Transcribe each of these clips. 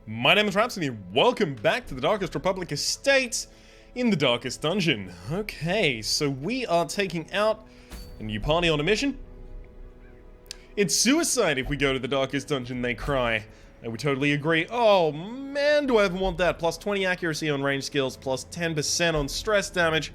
My name is Rhapsody, and welcome back to the Darkest Republic Estate in the Darkest Dungeon. Okay, so we are taking out a new party on a mission. It's suicide if we go to the Darkest Dungeon, they cry. And we totally agree. Oh man, do I ever want that. Plus 20 accuracy on range skills, plus 10% on stress damage.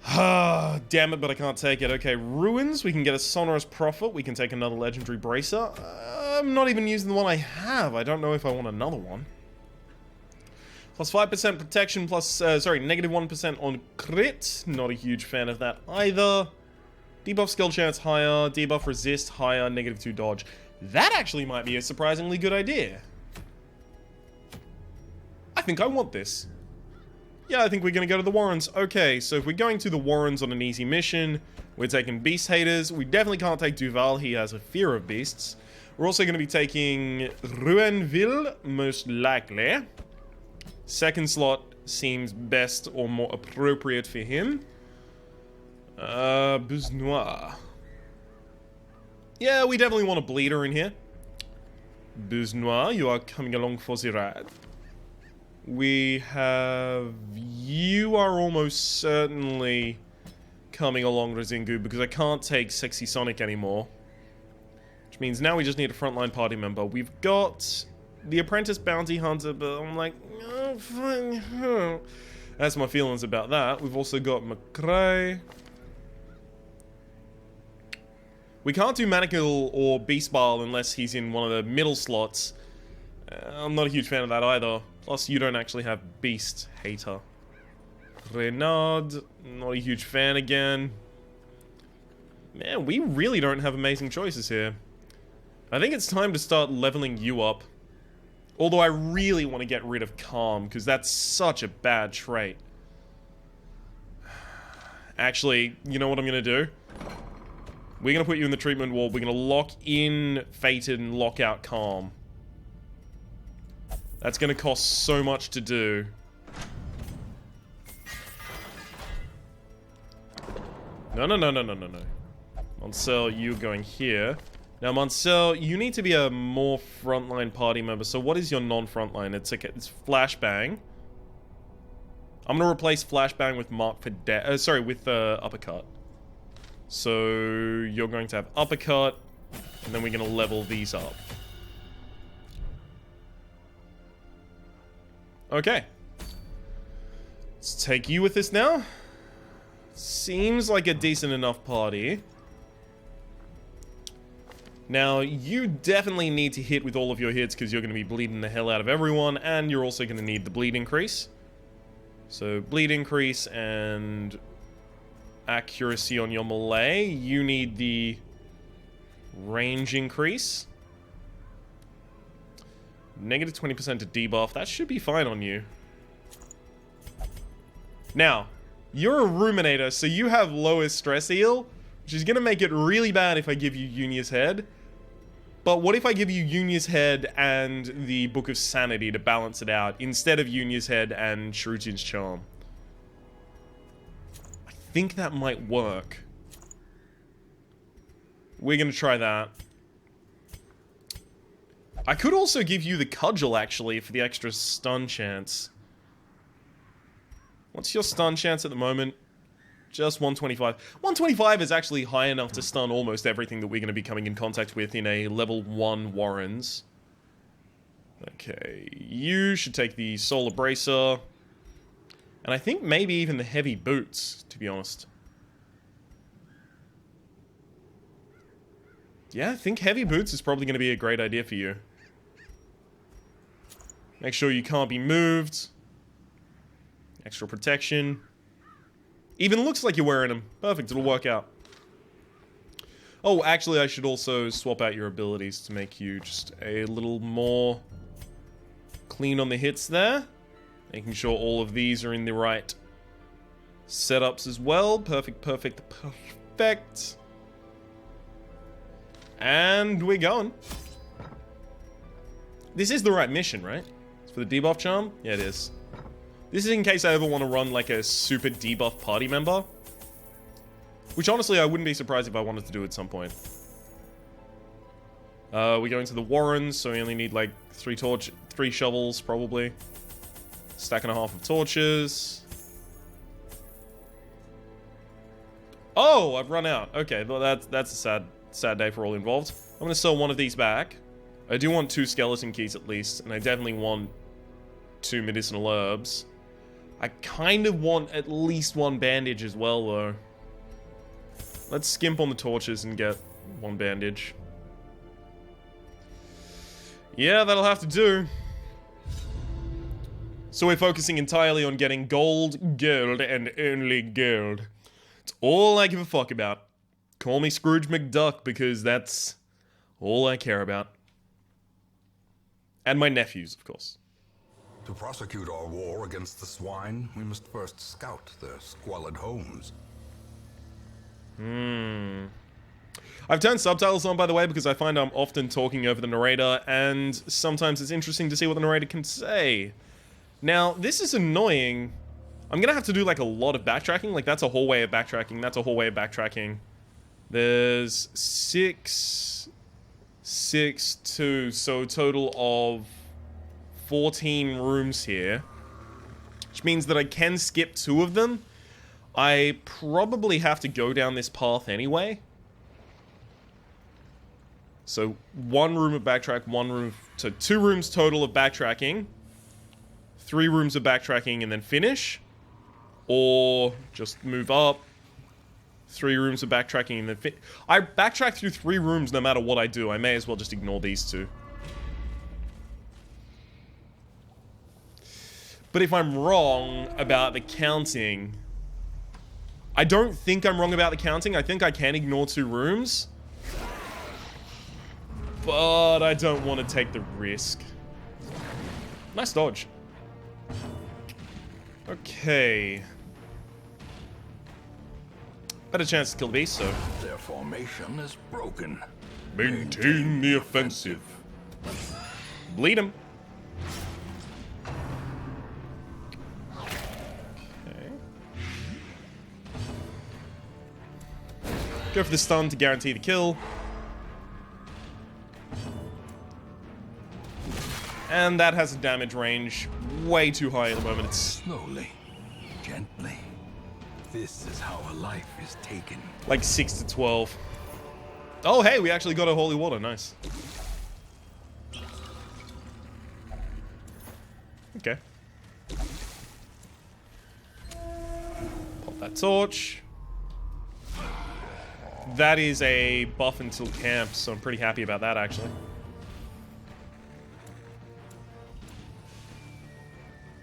Ah, damn it, but I can't take it. Okay, ruins, we can get a sonorous prophet, we can take another legendary bracer. I'm not even using the one I have. I don't know if I want another one. Plus 5% protection, plus, negative 1% on crit. Not a huge fan of that either. Debuff skill chance higher, debuff resist higher, negative 2 dodge. That actually might be a surprisingly good idea. I think I want this. Yeah, I think we're going to go to the Warrens. Okay, so if we're going to the Warrens on an easy mission, we're taking Beast Haters. We definitely can't take Duval, he has a fear of beasts. We're also going to be taking Ruinville, most likely. Second slot seems best or more appropriate for him. Busnois. Yeah, we definitely want a bleeder in here. Busnois, you are coming along for the ride. We have... You are almost certainly coming along, Rezingu, because I can't take Sexy Sonic anymore. Which means now we just need a frontline party member. We've got the Apprentice Bounty Hunter, but I'm like... Oh, fine. That's my feelings about that. We've also got McCrae. We can't do Manacle or Beastbile unless he's in one of the middle slots. I'm not a huge fan of that either. Plus, you don't actually have Beast Hater. Renard, not a huge fan again. Man, we really don't have amazing choices here. I think it's time to start leveling you up. Although I really want to get rid of Calm, because that's such a bad trait. Actually, you know what I'm going to do? We're going to put you in the treatment wall. We're going to lock in Fated and lock out Calm. That's going to cost so much to do. No. Moncel, you going here. Now, Moncel, you need to be a more frontline party member. So what is your non-frontline? It's Flashbang. I'm going to replace Flashbang with Mark for with Uppercut. So you're going to have Uppercut, and then we're going to level these up. Okay. Let's take you with this now. Seems like a decent enough party. Now, you definitely need to hit with all of your hits because you're going to be bleeding the hell out of everyone, and you're also going to need the bleed increase. So, bleed increase and accuracy on your melee. You need the range increase. Negative 20% to debuff. That should be fine on you. Now, you're a Ruminator, so you have lowest stress heal, which is going to make it really bad if I give you Unia's Head. But what if I give you Unia's Head and the Book of Sanity to balance it out, instead of Unia's Head and Shrujin's Charm? I think that might work. We're going to try that. I could also give you the Cudgel, actually, for the extra stun chance. What's your stun chance at the moment? Just 125. 125 is actually high enough to stun almost everything that we're going to be coming in contact with in a level 1 Warrens. Okay, you should take the Solar Bracer. And I think maybe even the Heavy Boots, to be honest. Yeah, I think Heavy Boots is probably going to be a great idea for you. Make sure you can't be moved. Extra protection. Even looks like you're wearing them. Perfect, it'll work out. Oh, actually, I should also swap out your abilities to make you just a little more clean on the hits there. Making sure all of these are in the right setups as well. Perfect. And we're going. This is the right mission, right? It's for the debuff charm? Yeah, it is. This is in case I ever want to run like a super debuff party member. Which honestly, I wouldn't be surprised if I wanted to do at some point. We're going to the Warrens, so we only need like 3 shovels, probably. Stack and a half of torches. Oh, I've run out. Okay, well that's a sad day for all involved. I'm gonna sell one of these back. I do want 2 skeleton keys at least, and I definitely want 2 medicinal herbs. I kind of want at least 1 bandage as well, though. Let's skimp on the torches and get 1 bandage. Yeah, that'll have to do. So we're focusing entirely on getting gold, and only gold. It's all I give a fuck about. Call me Scrooge McDuck, because that's all I care about. And my nephews, of course. To prosecute our war against the Swine, we must first scout their squalid homes. I've turned subtitles on, by the way, because I find I'm often talking over the narrator, and sometimes it's interesting to see what the narrator can say. Now, this is annoying. I'm gonna have to do, like, a lot of backtracking. Like, that's a whole way of backtracking. That's a whole way of backtracking. There's 6, 2, so a total of 14 rooms here. Which means that I can skip 2 of them. I probably have to go down this path anyway. So, 1 room of backtrack, 1 room... So, 2 rooms total of backtracking. 3 rooms of backtracking and then finish. Or just move up. 3 rooms of backtracking and then I backtrack through 3 rooms no matter what I do. I may as well just ignore these 2. But if I'm wrong about the counting... I don't think I'm wrong about the counting. I think I can ignore 2 rooms. But I don't want to take the risk. Nice dodge. Okay. Better chance to kill the beast, so... Their formation is broken. Maintain the offensive. Bleed him. Okay. Go for the stun to guarantee the kill. And that has a damage range way too high at the moment. It's slowly, gently. This is how a life is taken. Like 6 to 12. Oh, hey, we actually got a holy water. Nice. Okay. Pop that torch. That is a buff until camp, so I'm pretty happy about that, actually.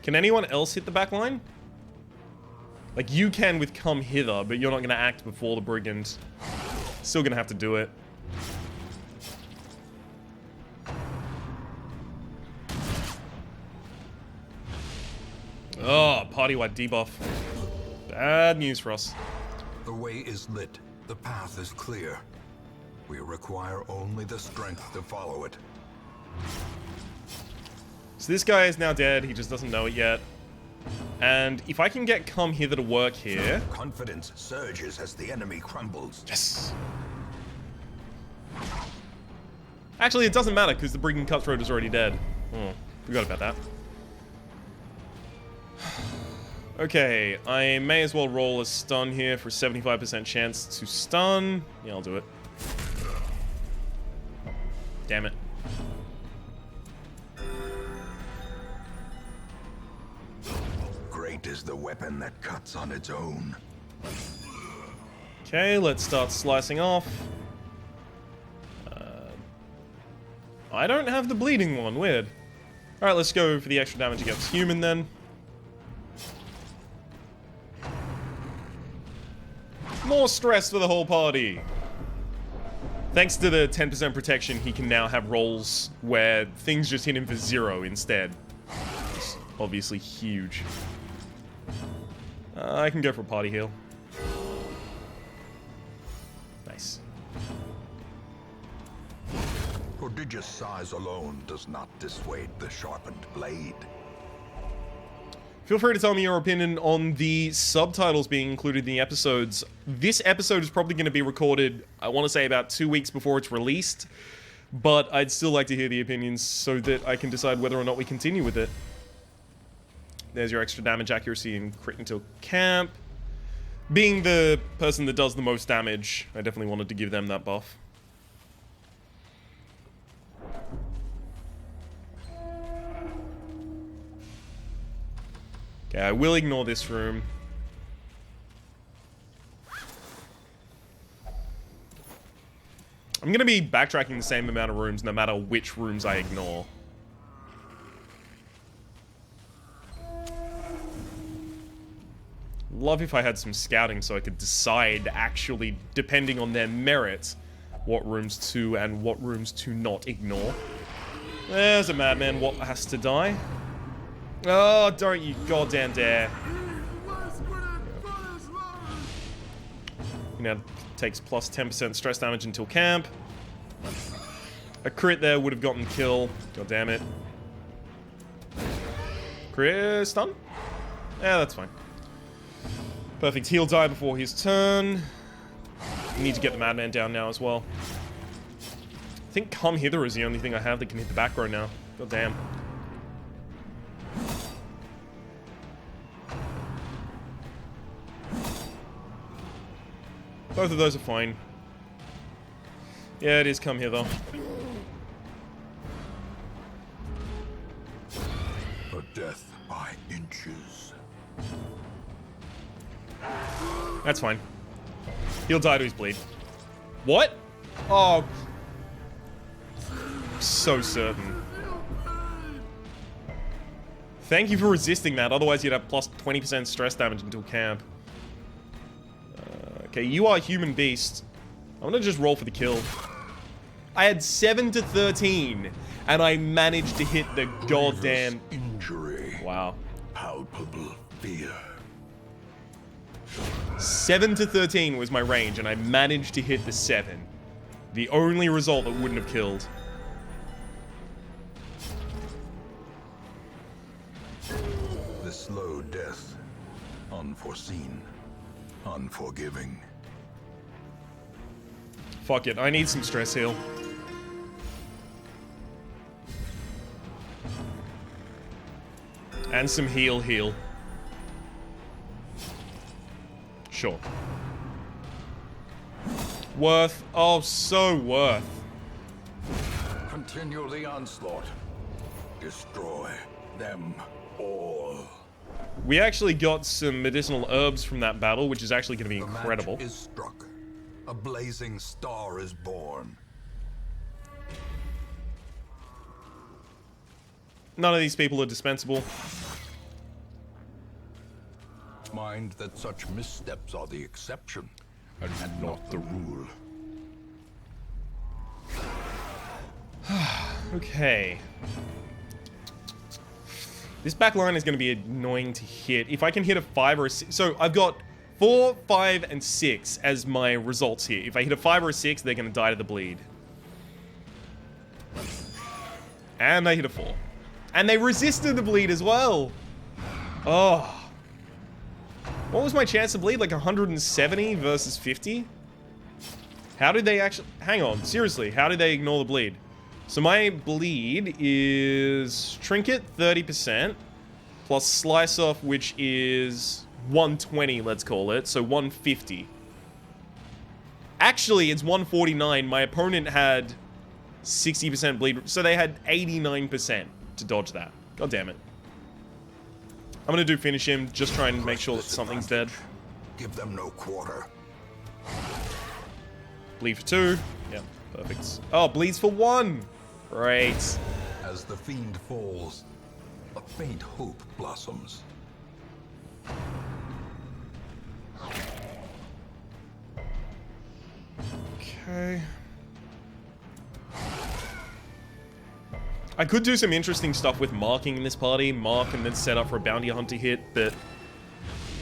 Can anyone else hit the back line? Like, you can with come hither, but you're not going to act before the brigand. Still going to have to do it. Oh, party-wide debuff. Bad news for us. The way is lit. The path is clear. We require only the strength to follow it. So this guy is now dead. He just doesn't know it yet. And if I can get come hither to work here... Confidence surges as the enemy crumbles. Yes. Actually, it doesn't matter, because the Brigand Cutthroat is already dead. Oh, forgot about that. Okay, I may as well roll a stun here for 75% chance to stun. Yeah, I'll do it. Damn it. Great is the weapon that cuts on its own. Okay, let's start slicing off. I don't have the bleeding one, weird. Alright, let's go for the extra damage against human then. More stress for the whole party. Thanks to the 10% protection, he can now have rolls where things just hit him for 0 instead. It's obviously huge. I can go for a party heal. Nice. Prodigious size alone does not dissuade the sharpened blade. Feel free to tell me your opinion on the subtitles being included in the episodes. This episode is probably going to be recorded, I want to say, about 2 weeks before it's released. But I'd still like to hear the opinions so that I can decide whether or not we continue with it. There's your extra damage, accuracy, and crit until camp. Being the person that does the most damage, I definitely wanted to give them that buff. Okay, I will ignore this room. I'm going to be backtracking the same amount of rooms no matter which rooms I ignore. Love if I had some scouting so I could decide, actually, depending on their merit, what rooms to and what rooms to not ignore. There's a madman. What has to die? Oh, don't you goddamn dare. You know, takes plus 10% stress damage until camp. A crit there would have gotten kill. God damn it. Crit stun? Yeah, that's fine. Perfect. He'll die before his turn. We need to get the madman down now as well. I think Come Hither is the only thing I have that can hit the back row now. God damn. Both of those are fine. Yeah, it is Come Hither. A death by inches. That's fine. He'll die to his bleed. What? Oh. So certain. Thank you for resisting that, otherwise you'd have plus 20% stress damage until camp. Okay, you are human beast. I'm gonna just roll for the kill. I had 7 to 13, and I managed to hit the goddamn injury. Wow. Palpable fear. 7 to 13 was my range, and I managed to hit the 7. The only result that wouldn't have killed. The slow death. Unforeseen. Unforgiving. Fuck it, I need some stress heal. And some heal. Sure. Worth. Oh, so worth. Continue the onslaught. Destroy them all. We actually got some medicinal herbs from that battle, which is actually going to be incredible. The match is struck. A blazing star is born. None of these people are dispensable. Mind that such missteps are the exception and not the rule. Okay. This back line is going to be annoying to hit. If I can hit a 5 or a 6... So, I've got 4, 5, and 6 as my results here. If I hit a 5 or a 6, they're going to die to the bleed. And I hit a 4. And they resisted the bleed as well. Oh. What was my chance to bleed? Like 170 versus 50? How did they actually... Hang on, seriously, how did they ignore the bleed? So my bleed is Trinket, 30%, plus Slice Off, which is 120, let's call it, so 150. Actually, it's 149. My opponent had 60% bleed, so they had 89% to dodge that. God damn it. I'm gonna do finish him, just try and make sure that something's dead. Give them no quarter. Bleed for 2. Yep, perfect. Oh, bleeds for 1. Great. As the fiend falls, a faint hope blossoms. Okay. I could do some interesting stuff with marking in this party. Mark and then set up for a bounty hunter hit, but...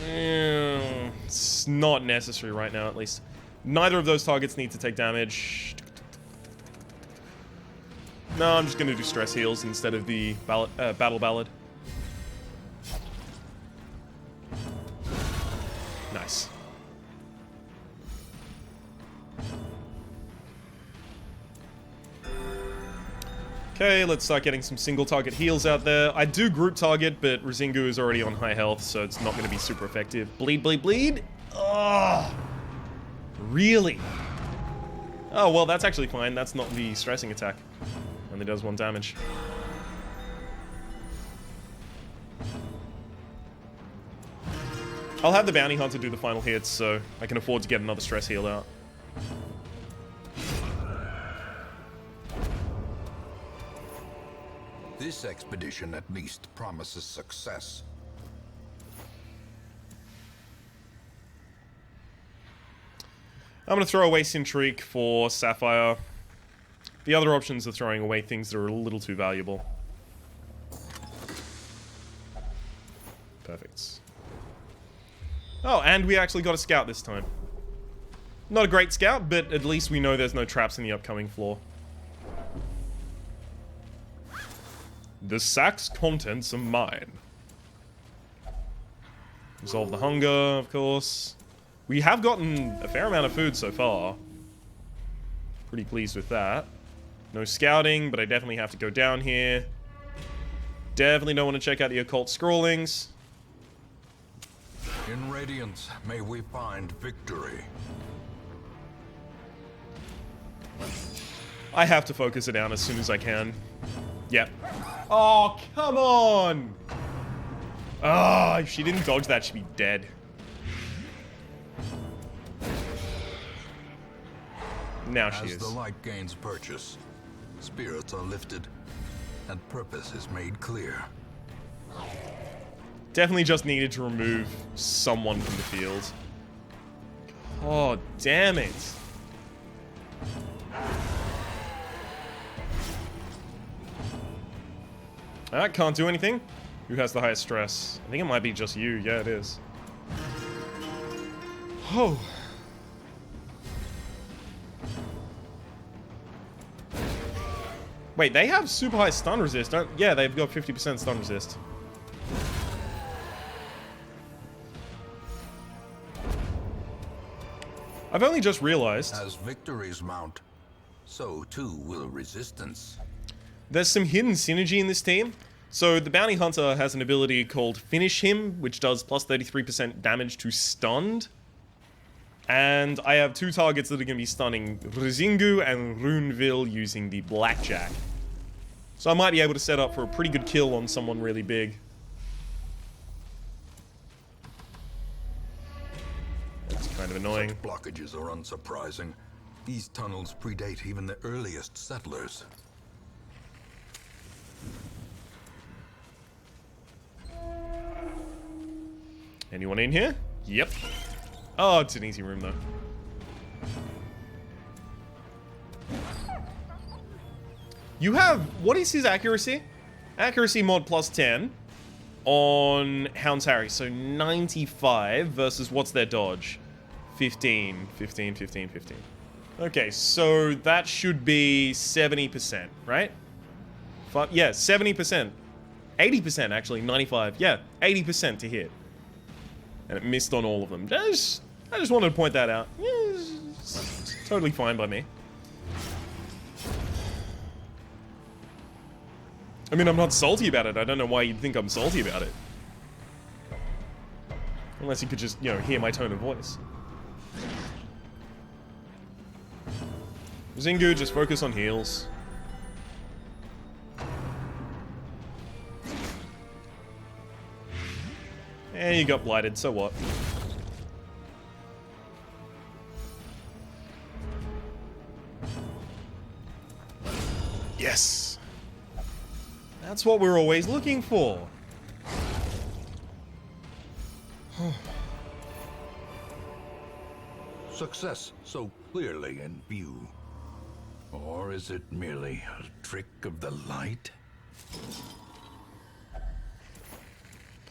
it's not necessary right now, at least. Neither of those targets need to take damage. No, I'm just going to do stress heals instead of the battle ballad. Nice. Okay, let's start getting some single target heals out there. I do group target, but Razingu is already on high health, so it's not going to be super effective. Bleed, bleed, bleed! Oh, really? Oh, well, that's actually fine. That's not the stressing attack. Only does 1 damage. I'll have the bounty hunter do the final hits, so I can afford to get another stress heal out. This expedition at least promises success. I'm going to throw away Cintrique for Sapphire. The other options are throwing away things that are a little too valuable. Perfect. Oh, and we actually got a scout this time. Not a great scout, but at least we know there's no traps in the upcoming floor. The sack's contents are mine. Resolve the hunger, of course. We have gotten a fair amount of food so far. Pretty pleased with that. No scouting, but I definitely have to go down here. Definitely don't want to check out the occult scrollings. In Radiance, may we find victory. I have to focus it down as soon as I can. Yep. Oh, come on! Ah, if she didn't dodge that, she'd be dead. Now she is. As the light gains purchase, spirits are lifted, and purpose is made clear. Definitely just needed to remove someone from the field. Oh, damn it. That can't do anything. Who has the highest stress? I think it might be just you. Yeah, it is. Oh. Wait, they have super high stun resist, don't... Yeah, they've got 50% stun resist. I've only just realized... As victories mount, so too will resistance. There's some hidden synergy in this team. So the Bounty Hunter has an ability called Finish Him, which does plus 33% damage to stunned. And I have 2 targets that are going to be stunning Razingu and Runeville using the Blackjack. So I might be able to set up for a pretty good kill on someone really big. That's kind of annoying. Such blockages are unsurprising. These tunnels predate even the earliest settlers. Anyone in here? Yep. Oh, it's an easy room, though. You have... What is his accuracy? Accuracy mod plus 10 on Hound's Harry. So 95 versus what's their dodge? 15, 15, 15, 15. Okay, so that should be 70%, right? Yeah, 70%. 80% actually, 95. Yeah, 80% to hit. And it missed on all of them. I just wanted to point that out. Yeah, it's totally fine by me. I mean, I'm not salty about it. I don't know why you'd think I'm salty about it. Unless you could just, you know, hear my tone of voice. Zingu, just focus on heals. And you got blighted, so what? Yes! That's what we're always looking for! Success so clearly in view. Or is it merely a trick of the light?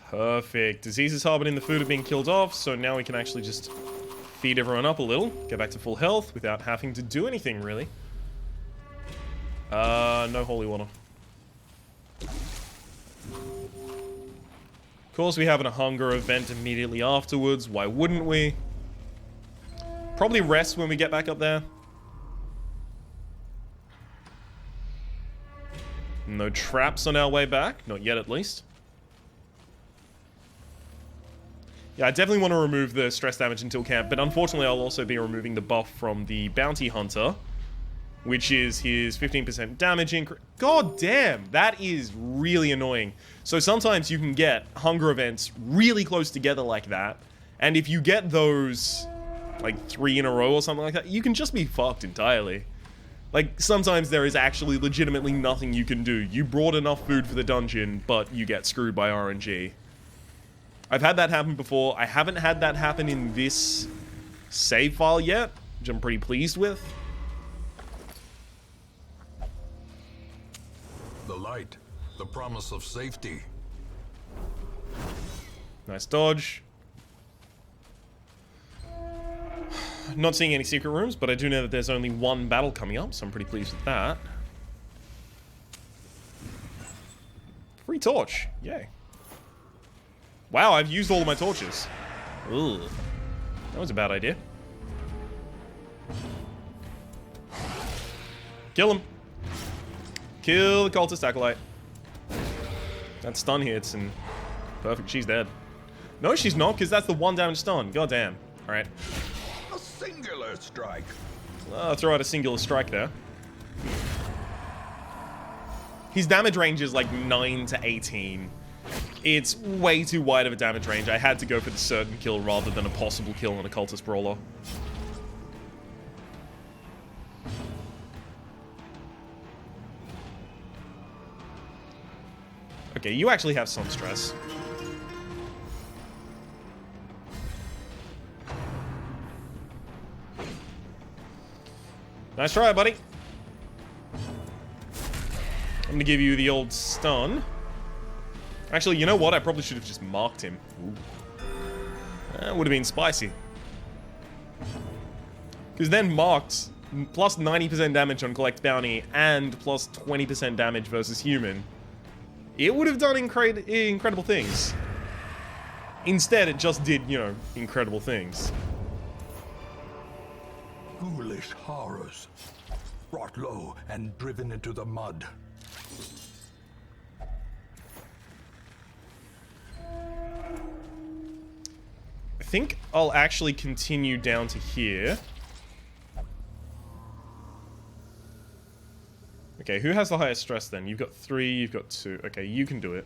Perfect. Diseases harbored in the food are being killed off, so now we can actually just feed everyone up a little, get back to full health without having to do anything, really. No holy water. Of course, we have a hunger event immediately afterwards. Why wouldn't we? Probably rest when we get back up there. No traps on our way back. Not yet, at least. Yeah, I definitely want to remove the stress damage until camp, but unfortunately I'll also be removing the buff from the Bounty Hunter, which is his 15% damage increase. God damn, that is really annoying. So sometimes you can get hunger events really close together like that, and if you get those, like, 3 in a row or something like that, you can just be fucked entirely. Like, sometimes there is actually legitimately nothing you can do. You brought enough food for the dungeon, but you get screwed by RNG. I've had that happen before. I haven't had that happen in this save file yet, which I'm pretty pleased with. The light, the promise of safety. Nice dodge. Not seeing any secret rooms, but I do know that there's only one battle coming up, so I'm pretty pleased with that. Free torch. Yay. Wow, I've used all of my torches. Ugh. That was a bad idea. Kill him. Kill the cultist acolyte. That stun hits and perfect, she's dead. No, she's not, because that's the 1 damage stun. God damn. Alright. A singular strike. I'll throw out a singular strike there. His damage range is like 9 to 18. It's way too wide of a damage range. I had to go for the certain kill rather than a possible kill on a cultist brawler. Okay, you actually have some stress. Nice try, buddy. I'm gonna give you the old stun. Actually, you know what? I probably should have just marked him. Ooh. That would have been spicy. Because then marked, plus 90% damage on collect bounty, and plus 20% damage versus human. It would have done incredible things. Instead, it just did, you know, incredible things. Foolish horrors. Brought low and driven into the mud. I think I'll actually continue down to here. Okay, who has the highest stress then? You've got 3, you've got 2. Okay, you can do it.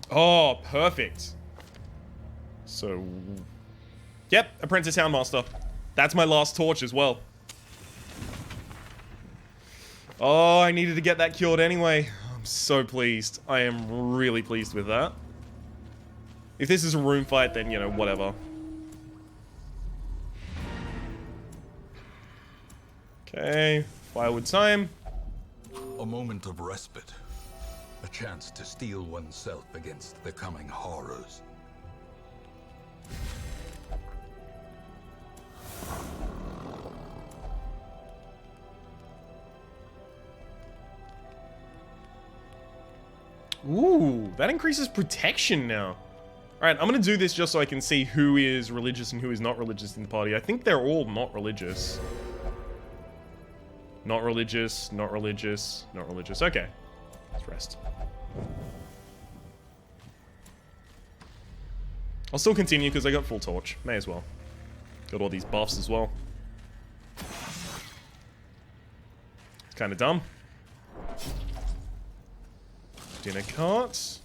Oh, perfect. So, yep, Apprentice Houndmaster. That's my last torch as well. Oh, I needed to get that cured anyway. I'm so pleased. I am really pleased with that. If this is a room fight, then, you know, whatever. Okay, firewood time. A moment of respite. A chance to steel oneself against the coming horrors. Ooh, that increases protection now. Alright, I'm gonna do this just so I can see who is religious and who is not religious in the party. I think they're all not religious. Not religious, not religious, not religious. Okay. Let's rest. I'll still continue because I got full torch. May as well. Got all these buffs as well. It's kind of dumb. Dinner cart.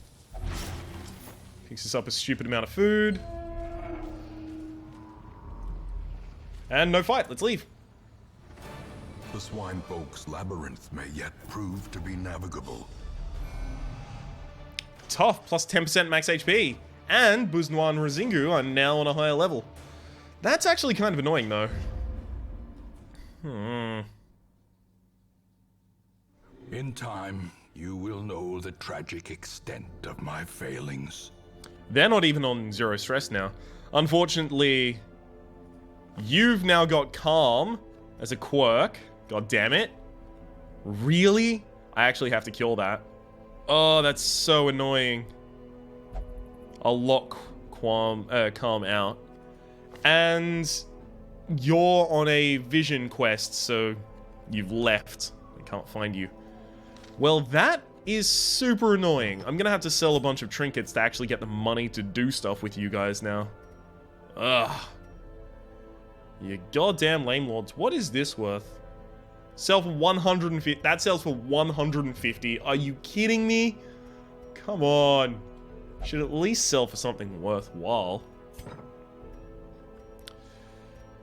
Picks us up a stupid amount of food. And no fight. Let's leave. The swine folk's labyrinth may yet prove to be navigable. Tough, plus 10% max HP. And Buznwa and Razingu are now on a higher level. That's actually kind of annoying, though. In time, you will know the tragic extent of my failings. They're not even on 0 stress now. Unfortunately, you've now got Calm as a quirk. God damn it. Really? I actually have to kill that. Oh, that's so annoying. I'll lock Calm out. And you're on a vision quest, so you've left. I can't find you. Well, that is super annoying. I'm gonna have to sell a bunch of trinkets to actually get the money to do stuff with you guys now. Ugh. You goddamn lame lords. What is this worth? Sell for 150. That sells for 150. Are you kidding me? Come on. Should at least sell for something worthwhile.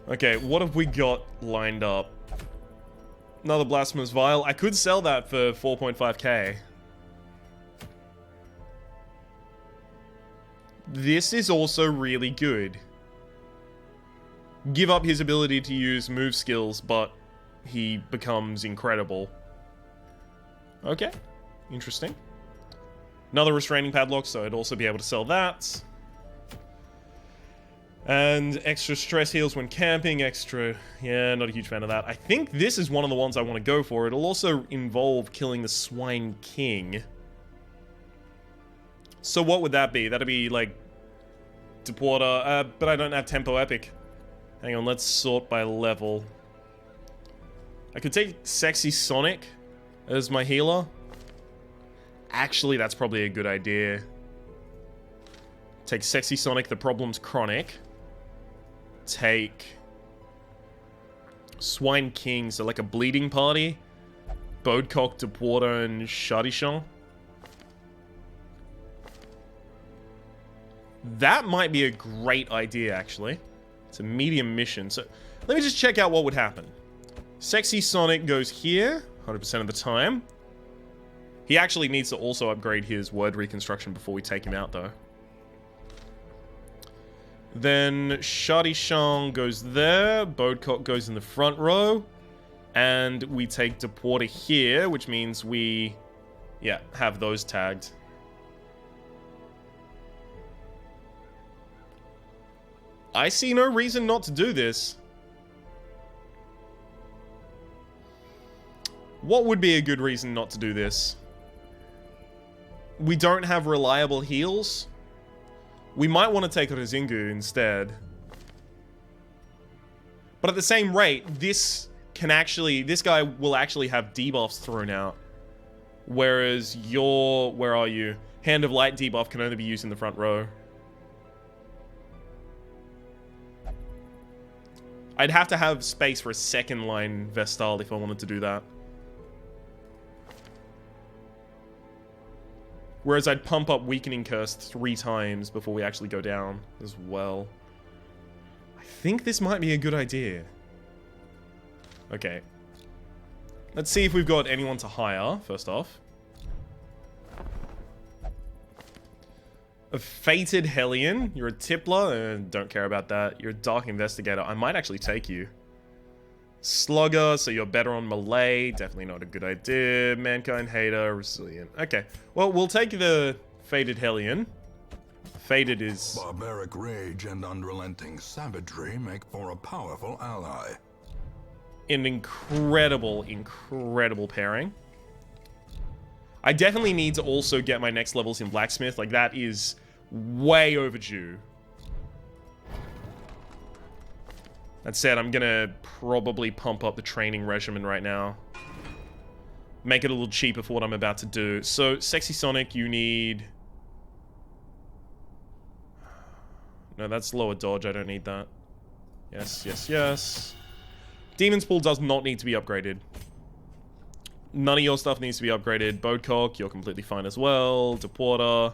Okay, what have we got lined up? Another Blasphemous Vial. I could sell that for 4.5k. This is also really good. Give up his ability to use move skills, but he becomes incredible. Okay, interesting. Another Restraining Padlock, so I'd also be able to sell that. And extra stress heals when camping, extra... Yeah, not a huge fan of that. I think this is one of the ones I want to go for. It'll also involve killing the Swine King. So what would that be? That'd be, like... Deporter, but I don't have Tempo Epic. Hang on, let's sort by level. I could take Sexy Sonic as my healer. Actually, that's probably a good idea. Take Sexy Sonic, the problem's chronic. Take Swine King, so like a bleeding party. Bodecock, Deporter, and Chardichan. That might be a great idea, actually. It's a medium mission, so let me just check out what would happen. Sexy Sonic goes here, 100% of the time. He actually needs to also upgrade his word reconstruction before we take him out, though. Then Chardichan goes there, Bodecock goes in the front row, and we take Deporter here, which means we, yeah, have those tagged. I see no reason not to do this. What would be a good reason not to do this? We don't have reliable heals. We might want to take out Zingu instead. But at the same rate, this guy will actually have debuffs thrown out. Whereas your, where are you? Hand of Light debuff can only be used in the front row. I'd have to have space for a second line Vestal if I wanted to do that. Whereas I'd pump up Weakening Curse 3 times before we actually go down as well. I think this might be a good idea. Okay. Let's see if we've got anyone to hire, first off. A Fated Hellion. You're a Tippler. Don't care about that. You're a Dark Investigator. I might actually take you. Slugger, so you're better on melee. Definitely not a good idea. Mankind Hater, Resilient. Okay. Well, we'll take the Fated Hellion. Fated is... Barbaric rage and unrelenting savagery make for a powerful ally. An incredible, incredible pairing. I definitely need to also get my next levels in Blacksmith. Like, that is way overdue. That said, I'm gonna probably pump up the training regimen right now. Make it a little cheaper for what I'm about to do. So, Sexy Sonic, you need... No, that's lower dodge. I don't need that. Yes, yes, yes. Demon's Pool does not need to be upgraded. None of your stuff needs to be upgraded. Bodecock, you're completely fine as well. Deporter.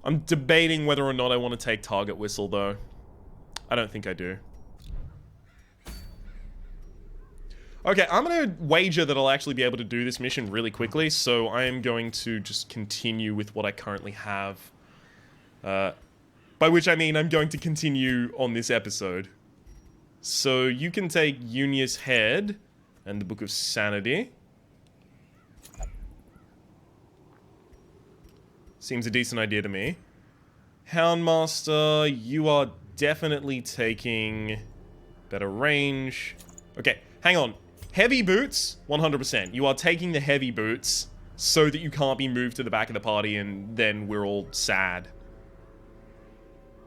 I'm debating whether or not I want to take Target Whistle, though. I don't think I do. Okay, I'm going to wager that I'll actually be able to do this mission really quickly, so I am going to just continue with what I currently have. By which I mean I'm going to continue on this episode. So you can take Unius Head and the Book of Sanity. Seems a decent idea to me. Houndmaster, you are definitely taking better range. Okay, hang on. Heavy boots, 100%. You are taking the heavy boots so that you can't be moved to the back of the party and then we're all sad.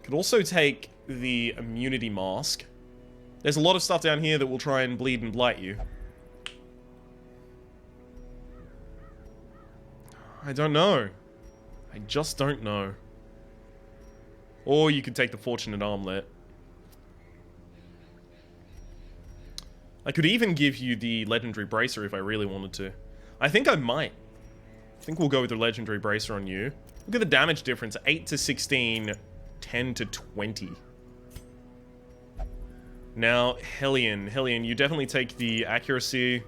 Could also take the immunity mask. There's a lot of stuff down here that will try and bleed and blight you. I don't know. I just don't know. Or you could take the Fortunate Armlet. I could even give you the Legendary Bracer if I really wanted to. I think I might. I think we'll go with the Legendary Bracer on you. Look at the damage difference. 8 to 16, 10 to 20. Now, Hellion. Hellion, you definitely take the accuracy.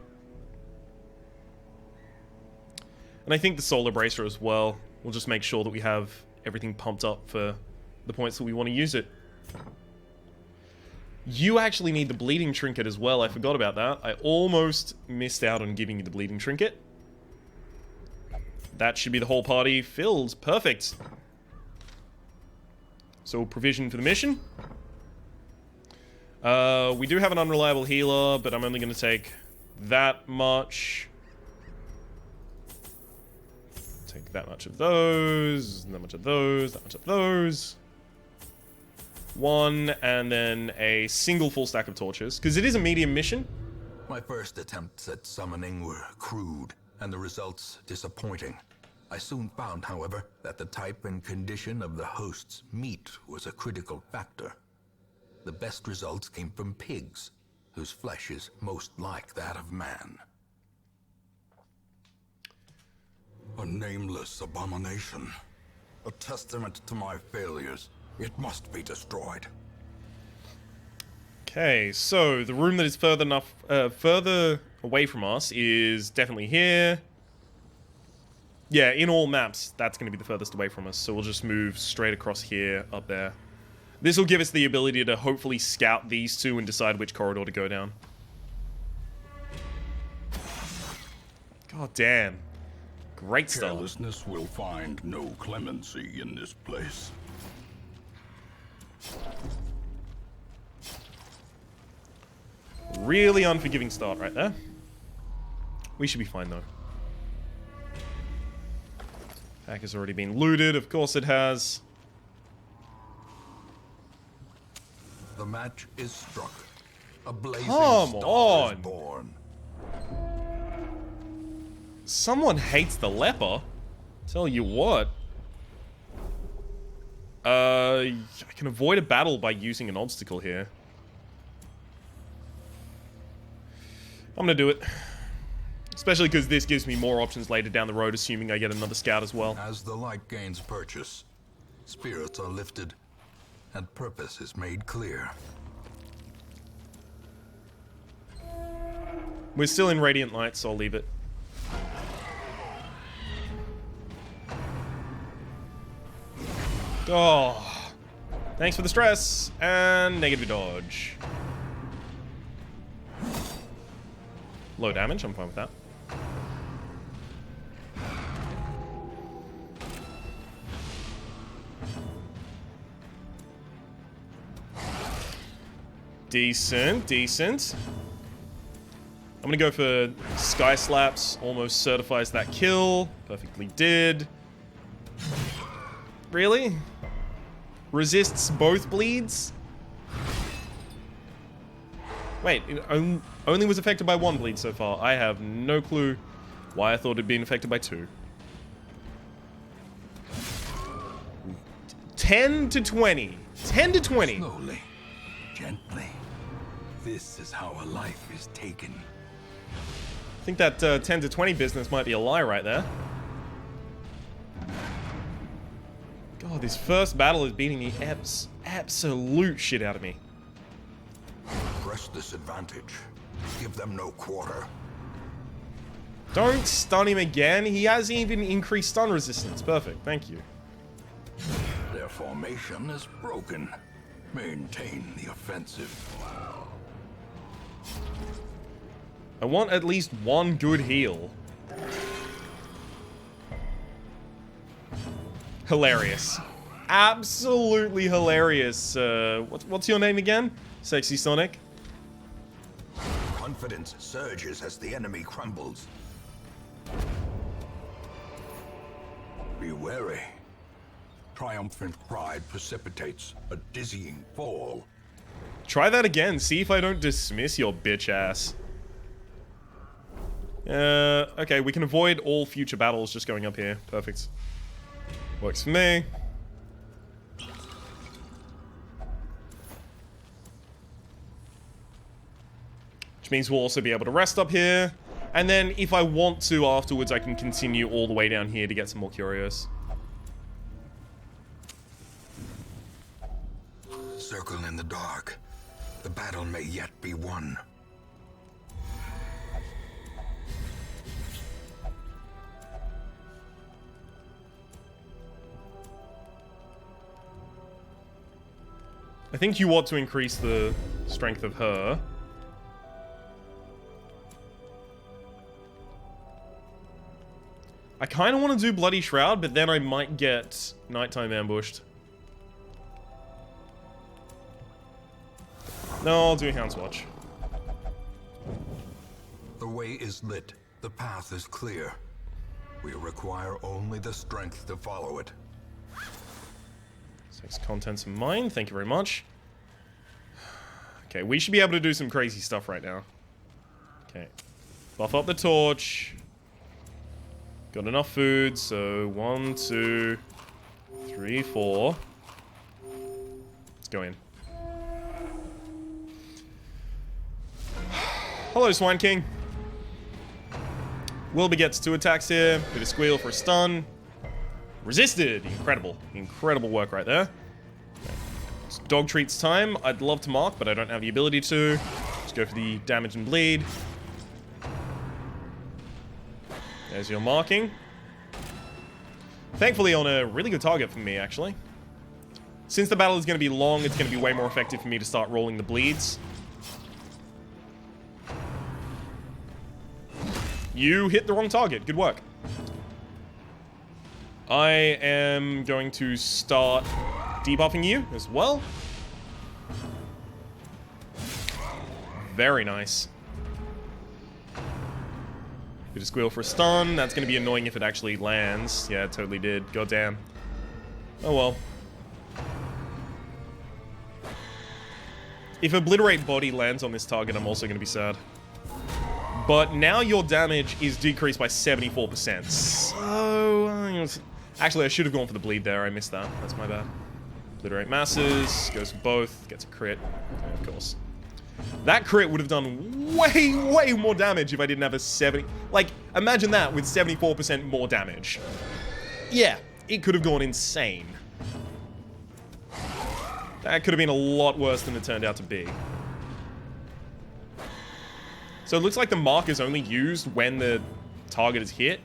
And I think the Solar Bracer as well. We'll just make sure that we have everything pumped up for the points that we want to use it. You actually need the Bleeding Trinket as well. I forgot about that. I almost missed out on giving you the Bleeding Trinket. That should be the whole party filled. Perfect. So, provision for the mission. We do have an unreliable healer, but I'm only going to take that much. Take that much of those, that much of those, that much of those. One, and then a single full stack of torches, because it is a medium mission. My first attempts at summoning were crude, and the results disappointing. I soon found, however, that the type and condition of the host's meat was a critical factor. The best results came from pigs, whose flesh is most like that of man. A nameless abomination. A testament to my failures. It must be destroyed. Okay, so the room that is further away from us is definitely here. Yeah, in all maps, that's going to be the furthest away from us. So we'll just move straight across here, up there. This will give us the ability to hopefully scout these two and decide which corridor to go down. God damn. Great stuff. Carelessness will find no clemency in this place. Really unforgiving start right there. We should be fine though. Pack has already been looted, of course it has. The match is struck. A blazing Come star on. is born. Someone hates the leper. Tell you what. I can avoid a battle by using an obstacle here. I'm gonna do it. Especially because this gives me more options later down the road, assuming I get another scout as well. As the light gains purchase, spirits are lifted, and purpose is made clear. We're still in Radiant Light, so I'll leave it. Oh. Thanks for the stress, and negative dodge. Low damage, I'm fine with that. Decent, decent. I'm gonna go for Sky Slaps. Almost certifies that kill. Perfectly did. Really? Resists both bleeds? Wait, it only was affected by one bleed so far. I have no clue why I thought it'd been affected by two. 10 to 20. 10 to 20. Slowly, gently. This is how a life is taken. I think that 10 to 20 business might be a lie right there. God, this first battle is beating the absolute shit out of me. Press this advantage. Give them no quarter. Don't stun him again. He has even increased stun resistance. Perfect. Thank you. Their formation is broken. Maintain the offensive. I want at least one good heal. Hilarious. Absolutely hilarious. What's your name again? Sexy Sonic? Confidence surges as the enemy crumbles. Be wary. Triumphant pride precipitates a dizzying fall. Try that again. See if I don't dismiss your bitch ass. Okay, we can avoid all future battles just going up here. Perfect. Works for me. Which means we'll also be able to rest up here. And then if I want to afterwards, I can continue all the way down here to get some more curios. Circle in the dark. The battle may yet be won. I think you ought to increase the strength of her. I kind of want to do Bloody Shroud, but then I might get nighttime ambushed. No, I'll do Hound's Watch. The way is lit. The path is clear. We require only the strength to follow it. 6 contents of mine, thank you very much. Okay, we should be able to do some crazy stuff right now. Okay. Buff up the torch. Got enough food, so 1, 2, 3, 4. Let's go in. Hello, Swine King. Wilbur gets 2 attacks here. Bit of squeal for a stun. Resisted! Incredible. Incredible work right there. Okay. It's dog treats time. I'd love to mark, but I don't have the ability to. Just go for the damage and bleed. There's your marking. Thankfully on a really good target for me, actually. Since the battle is going to be long, it's going to be way more effective for me to start rolling the bleeds. You hit the wrong target. Good work. I am going to start debuffing you as well. Very nice. Bit of squeal for a stun. That's going to be annoying if it actually lands. Yeah, it totally did. Goddamn. Oh well. If Obliterate Body lands on this target, I'm also going to be sad. But now your damage is decreased by 74%. So... actually, I should have gone for the bleed there. I missed that. That's my bad. Obliterate Masses. Goes for both. Gets a crit. Yeah, of course. That crit would have done way, way more damage if I didn't have a 70... like, imagine that with 74% more damage. Yeah, it could have gone insane. That could have been a lot worse than it turned out to be. So it looks like the mark is only used when the target is hit.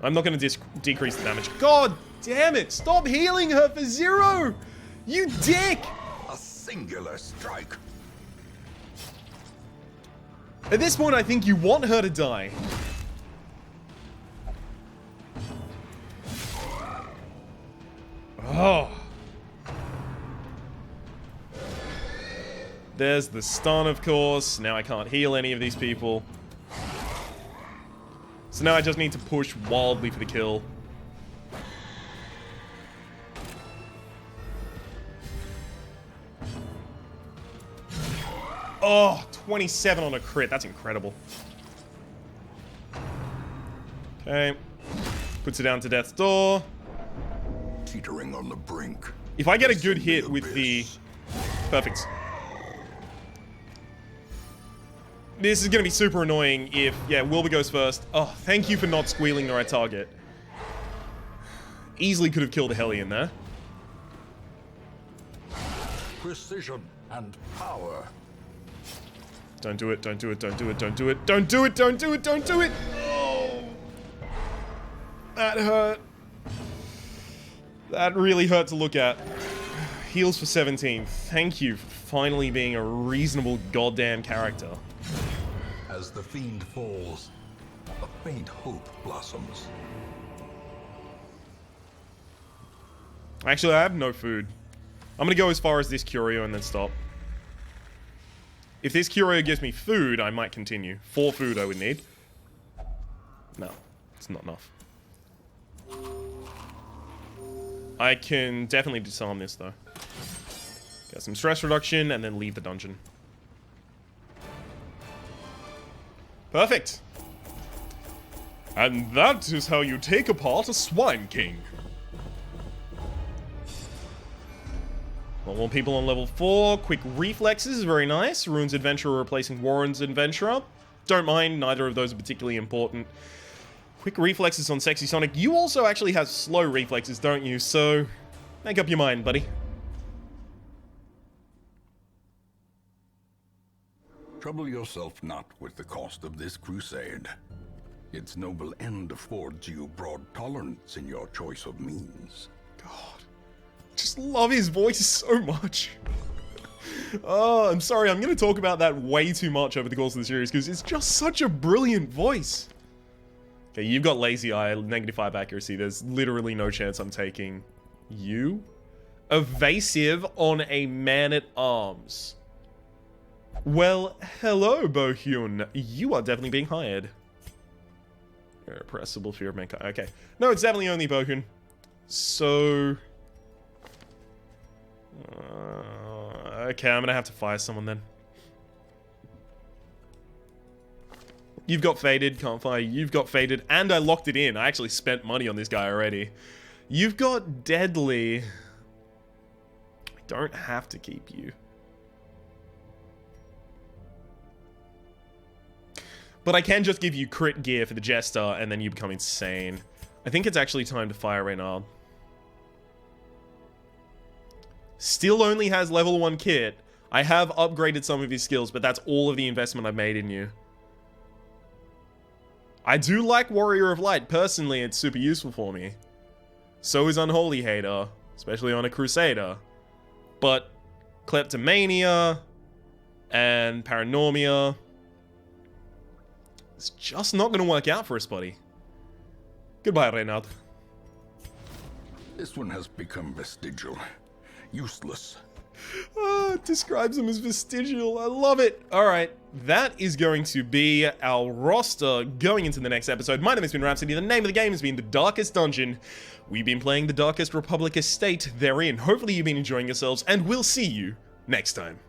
I'm not going to decrease the damage. God damn it! Stop healing her for 0! You dick! A singular strike. At this point, I think you want her to die. Oh. There's the stun, of course. Now I can't heal any of these people. So now I just need to push wildly for the kill. Oh, 27 on a crit. That's incredible. Okay. Puts it down to death's door. Teetering on the brink. If I get a good hit with the... Perfect. This is going to be super annoying if... yeah, Wilbur goes first. Oh, thank you for not squealing the right target. Easily could have killed a Hellion there. Precision and power. Don't do it, don't do it, don't do it, don't do it, don't do it, don't do it, don't do it! Oh! That hurt. That really hurt to look at. Heals for 17. Thank you for finally being a reasonable goddamn character. As the fiend falls, a faint hope blossoms. Actually, I have no food. I'm gonna go as far as this curio and then stop. If this curio gives me food, I might continue. 4 food I would need. No, it's not enough. I can definitely disarm this, though. Get some stress reduction, and then leave the dungeon. Perfect. And that is how you take apart a Swine King. More people on level 4. Quick reflexes, very nice. Rune's Adventurer replacing Warren's Adventurer. Don't mind, neither of those are particularly important. Quick reflexes on Sexy Sonic. You also actually have slow reflexes, don't you? So, make up your mind, buddy. Trouble yourself not with the cost of this crusade. Its noble end affords you broad tolerance in your choice of means. God, just love his voice so much. Oh, I'm sorry, I'm going to talk about that way too much over the course of the series, because it's just such a brilliant voice. Okay, you've got lazy eye, -5 accuracy. There's literally no chance I'm taking you. Evasive on a man-at-arms. Well, hello, Bohyun. You are definitely being hired. Irrepressible fear of mankind. Okay. No, it's definitely only Bohyun. So... okay, I'm gonna have to fire someone then. You've got faded, can't fire. You've got faded, and I locked it in. I actually spent money on this guy already. You've got deadly. I don't have to keep you. But I can just give you crit gear for the Jester, and then you become insane. I think it's actually time to fire Reynard. Still only has level 1 kit. I have upgraded some of his skills, but that's all of the investment I've made in you. I do like Warrior of Light. Personally, it's super useful for me. So is Unholy Hater, especially on a Crusader. But Kleptomania and Paranormia... it's just not going to work out for us, buddy. Goodbye, Reynard. This one has become vestigial. Useless. Describes him as vestigial. I love it. Alright, that is going to be our roster going into the next episode. My name has been Rhapsody. The name of the game has been The Darkest Dungeon. We've been playing the Darkest Republic Estate therein. Hopefully you've been enjoying yourselves, and we'll see you next time.